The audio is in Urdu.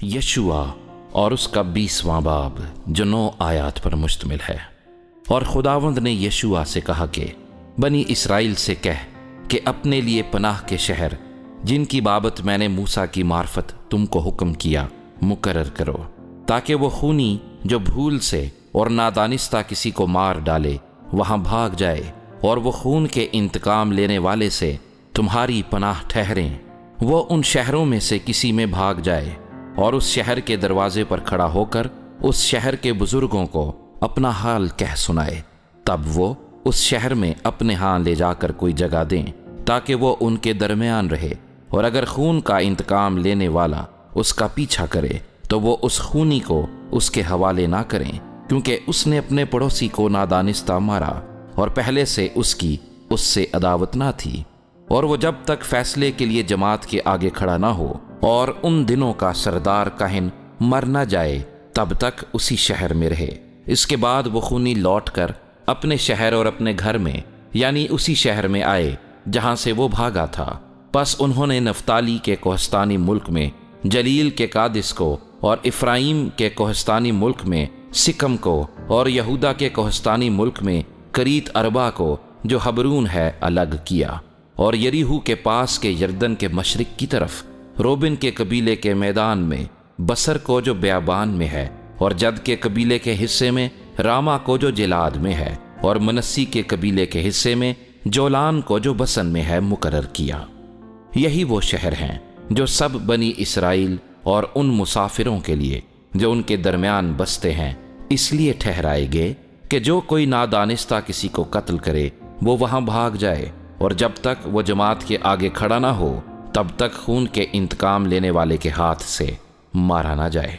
یشوع اور اس کا 20واں باب جو 9 آیات پر مشتمل ہے۔ اور خداوند نے یشوع سے کہا کہ بنی اسرائیل سے کہہ کہ اپنے لیے پناہ کے شہر جن کی بابت میں نے موسیٰ کی معرفت تم کو حکم کیا مقرر کرو، تاکہ وہ خونی جو بھول سے اور نادانستہ کسی کو مار ڈالے وہاں بھاگ جائے، اور وہ خون کے انتقام لینے والے سے تمہاری پناہ ٹھہریں۔ وہ ان شہروں میں سے کسی میں بھاگ جائے اور اس شہر کے دروازے پر کھڑا ہو کر اس شہر کے بزرگوں کو اپنا حال کہہ سنائے، تب وہ اس شہر میں اپنے ہاں لے جا کر کوئی جگہ دیں تاکہ وہ ان کے درمیان رہے، اور اگر خون کا انتقام لینے والا اس کا پیچھا کرے تو وہ اس خونی کو اس کے حوالے نہ کریں، کیونکہ اس نے اپنے پڑوسی کو نادانستہ مارا اور پہلے سے اس کی اس سے عداوت نہ تھی۔ اور وہ جب تک فیصلے کے لیے جماعت کے آگے کھڑا نہ ہو اور ان دنوں کا سردار کاہن مر نہ جائے تب تک اسی شہر میں رہے۔ اس کے بعد وہ خونی لوٹ کر اپنے شہر اور اپنے گھر میں یعنی اسی شہر میں آئے جہاں سے وہ بھاگا تھا۔ پس انہوں نے نفتالی کے کوہستانی ملک میں جلیل کے قادس کو، اور افرائیم کے کوہستانی ملک میں سکم کو، اور یہودا کے کوہستانی ملک میں کریت اربا کو جو حبرون ہے الگ کیا، اور یریہو کے پاس کے یردن کے مشرق کی طرف روبن کے قبیلے کے میدان میں بصر کو جو بیابان میں ہے، اور جد کے قبیلے کے حصے میں راما کو جو جلاد میں ہے، اور منسی کے قبیلے کے حصے میں جولان کو جو بسن میں ہے مقرر کیا۔ یہی وہ شہر ہیں جو سب بنی اسرائیل اور ان مسافروں کے لیے جو ان کے درمیان بستے ہیں اس لیے ٹھہرائے گئے کہ جو کوئی نادانستہ کسی کو قتل کرے وہ وہاں بھاگ جائے، اور جب تک وہ جماعت کے آگے کھڑا نہ ہو تب تک خون کے انتقام لینے والے کے ہاتھ سے مارا نہ جائے۔